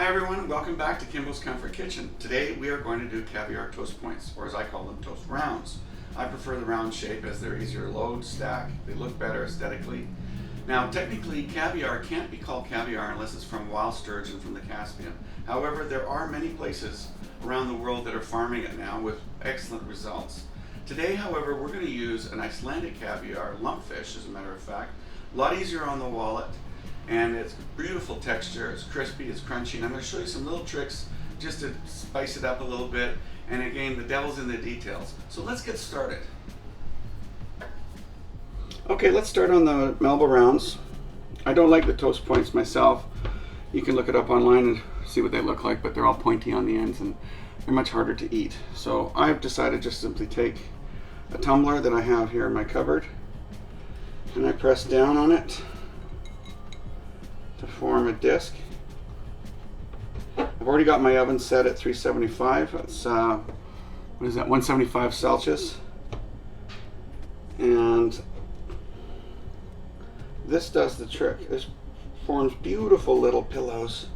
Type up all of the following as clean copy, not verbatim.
Hi everyone, welcome back to Kimbos Comfort Kitchen. Today we are going to do caviar toast points, or as I call them, toast rounds. I prefer the round shape as they're easier to load, stack, they look better aesthetically. Now technically caviar can't be called caviar unless it's from wild sturgeon from the Caspian. However, there are many places around the world that are farming it now with excellent results. Today, however, we're going to use an Icelandic caviar, lumpfish as a matter of fact. A lot easier on the wallet. And it's beautiful texture, it's crispy, it's crunchy, and I'm going to show you some little tricks just to spice it up a little bit. And again, the devil's in the details. So let's get started. Okay, let's start on the Melba rounds. I don't like the toast points myself. You can look it up online and see what they look like, but they're all pointy on the ends and they're much harder to eat. So I've decided just simply take a tumbler that I have here in my cupboard and I press down on it to form a disc. I've already got my oven set at 375. That's what is that, 175 Celsius. And this does the trick. This forms beautiful little pillows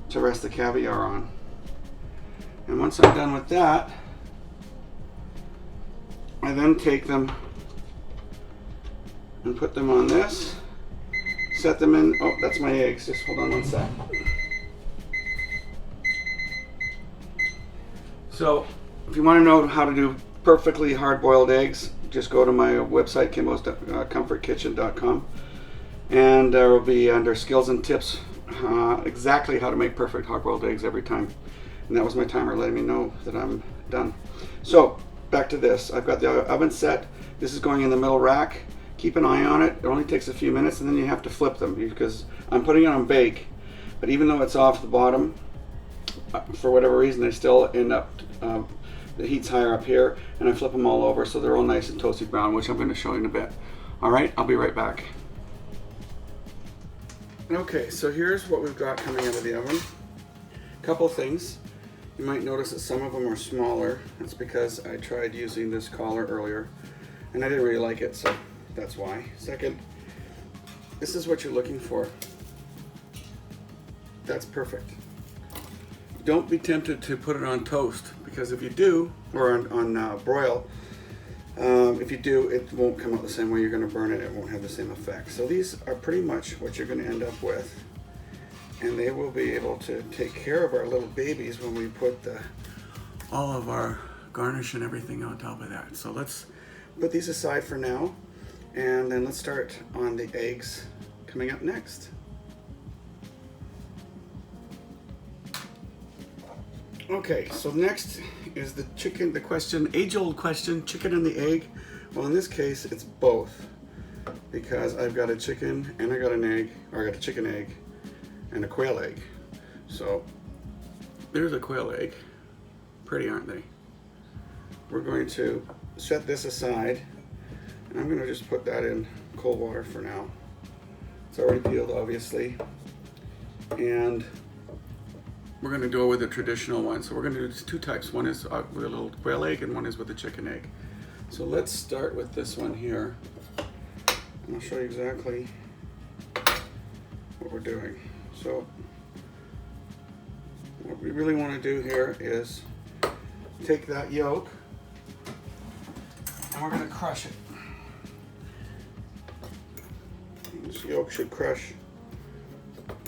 to rest the caviar on. And once I'm done with that, I then take them and put them on this. Set them in. Oh, that's my eggs. Just hold on one sec. So, if you want to know how to do perfectly hard-boiled eggs, just go to my website, kimbos.comfortkitchen.com, and there will be under skills and tips exactly how to make perfect hard-boiled eggs every time. And that was my timer letting me know that I'm done. So, back to this. I've got the oven set. This is going in the middle rack. Keep an eye on it. It only takes a few minutes and then you have to flip them because I'm putting it on bake, but even though it's off the bottom, for whatever reason, they still end up, the heat's higher up here, and I flip them all over so they're all nice and toasty brown, which I'm going to show you in a bit. All right, I'll be right back. Okay, so here's what we've got coming out of the oven. A couple things. You might notice that some of them are smaller. That's because I tried using this collar earlier and I didn't really like it, so that's why. Second, this is what you're looking for. That's perfect. Don't be tempted to put it on toast, because if you do, or on broil, if you do, it won't come out the same way. You're going to burn it. It won't have the same effect. So these are pretty much what you're going to end up with, and they will be able to take care of our little babies when we put all of our garnish and everything on top of that. So let's put these aside for now. And then let's start on the eggs coming up next. Okay, so next is the chicken, the question, age-old question, chicken and the egg. Well, in this case, it's both, because I've got a chicken and I got an egg, or I got a chicken egg and a quail egg. So there's a quail egg. Pretty, aren't they? We're going to set this aside. And I'm going to just put that in cold water for now. It's already peeled, obviously. And we're going to go with a traditional one. So we're going to do two types. One is with a little quail egg and one is with a chicken egg. So let's start with this one here. And I'll show you exactly what we're doing. So what we really want to do here is take that yolk and we're going to crush it. This yolk should crush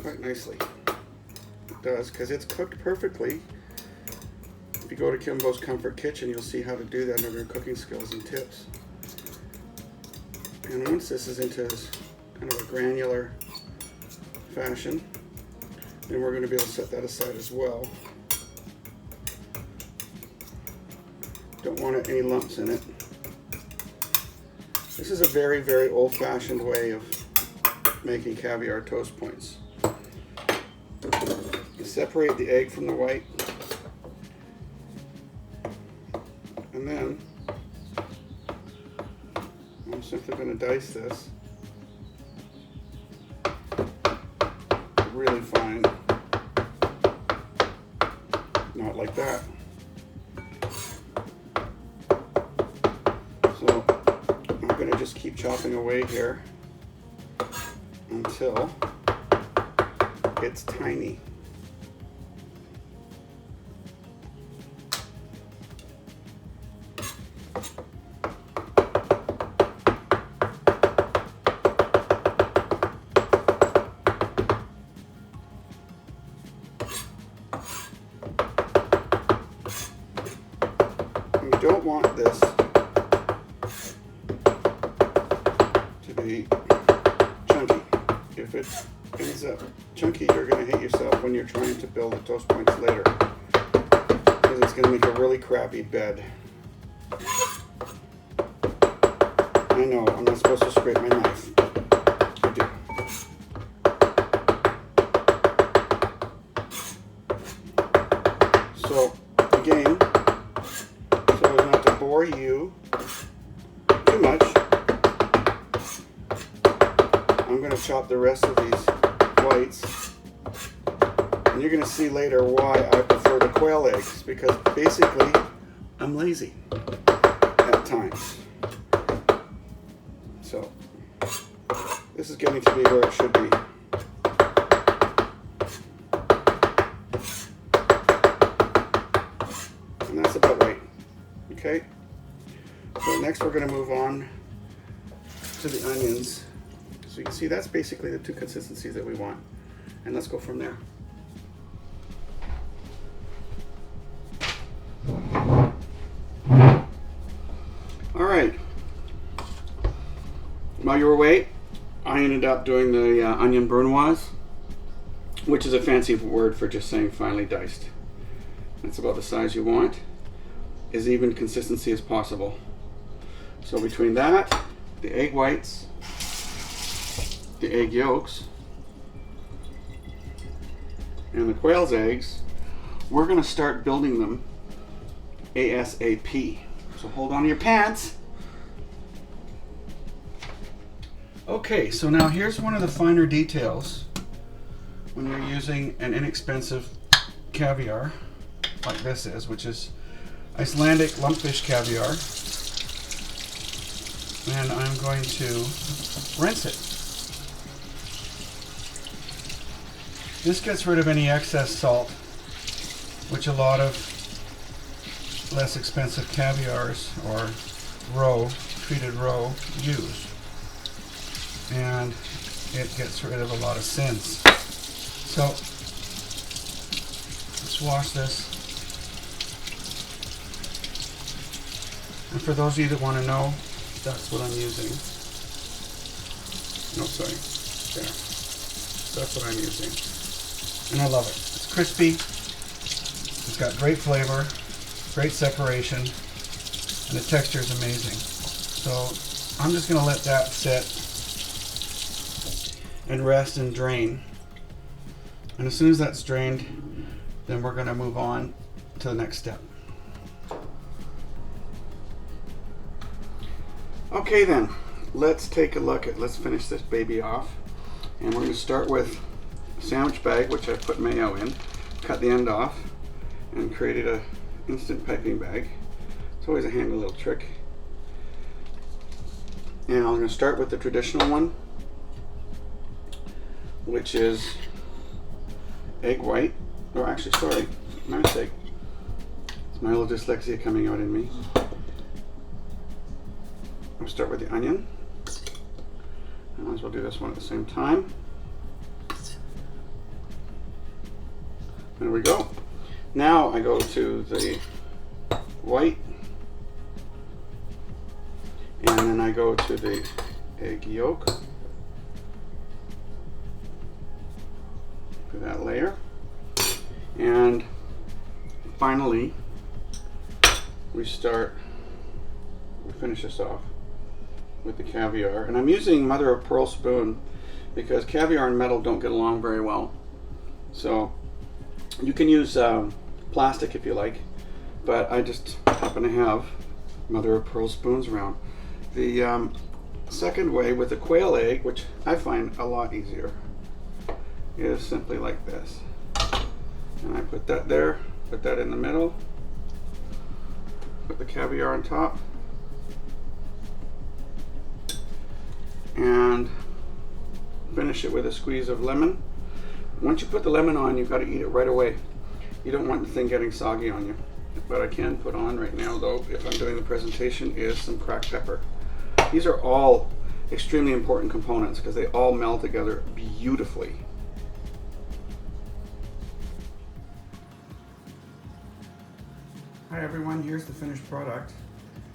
quite nicely. It does, because it's cooked perfectly. If you go to Kimbos Comfort Kitchen, you'll see how to do that under cooking skills and tips. And once this is into this kind of a granular fashion, then we're going to be able to set that aside as well. Don't want any lumps in it. This is a very, very old-fashioned way of making caviar toast points. You separate the egg from the white, and then I'm simply going to dice this really fine, not like that. So I'm going to just keep chopping away here until it's tiny. don't want this to be chunky. If it ends up chunky, you're going to hate yourself when you're trying to build the toast points later, because it's going to make a really crappy bed. I know, I'm not supposed to scrape my knife. I do. So, again, so as not to bore you too much, I'm going to chop the rest of these whites. And you're going to see later why I prefer the quail eggs, because basically I'm lazy at times. So this is getting to be where it should be. And that's about right. Okay? So next we're going to move on to the onions. So you can see that's basically the two consistencies that we want. And let's go from there. All right. While you were away, I ended up doing the onion brunoise, which is a fancy word for just saying finely diced. That's about the size you want, as even consistency as possible. So between that, the egg whites, the egg yolks, and the quail's eggs, we're going to start building them ASAP. So hold on to your pants. Okay, so now here's one of the finer details when you're using an inexpensive caviar like this is, which is Icelandic lumpfish caviar. And I'm going to rinse it. This gets rid of any excess salt, which a lot of less expensive caviars or treated roe use. And it gets rid of a lot of sins. So let's wash this. And for those of you that want to know, that's what I'm using. No, sorry. There. That's what I'm using. And I love it. It's crispy. It's got great flavor, great separation, and the texture is amazing. So I'm just going to let that sit and rest and drain. And as soon as that's drained, then we're going to move on to the next step. Okay then, let's take a look at, let's finish this baby off. And we're going to start with a sandwich bag, which I put mayo in, cut the end off, and created a instant piping bag. It's always a handy little trick. And I'm going to start with the traditional one, which is egg white, or actually, sorry, my mistake. It's my little dyslexia coming out in me. I'll start with the onion. I might as well do this one at the same time. There we go. Now I go to the white, and then I go to the egg yolk. To that layer. And finally, we finish this off with the caviar. And I'm using mother of pearl spoon because caviar and metal don't get along very well. So you can use plastic if you like, but I just happen to have mother of pearl spoons around. The second way with the quail egg, which I find a lot easier, is simply like this. And I put that there, put that in the middle, put the caviar on top, and finish it with a squeeze of lemon. Once you put the lemon on, you've got to eat it right away. You don't want the thing getting soggy on you. What I can put on right now, though, if I'm doing the presentation, is some cracked pepper. These are all extremely important components because they all meld together beautifully. Hi everyone, here's the finished product.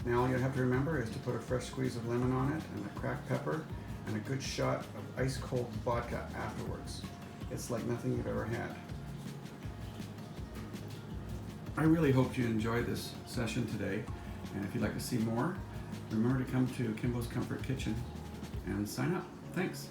Now all you have to remember is to put a fresh squeeze of lemon on it and a cracked pepper and a good shot of ice cold vodka afterwards. It's like nothing you've ever had. I really hope you enjoyed this session today, and if you'd like to see more, remember to come to Kimbos Comfort Kitchen and sign up. Thanks.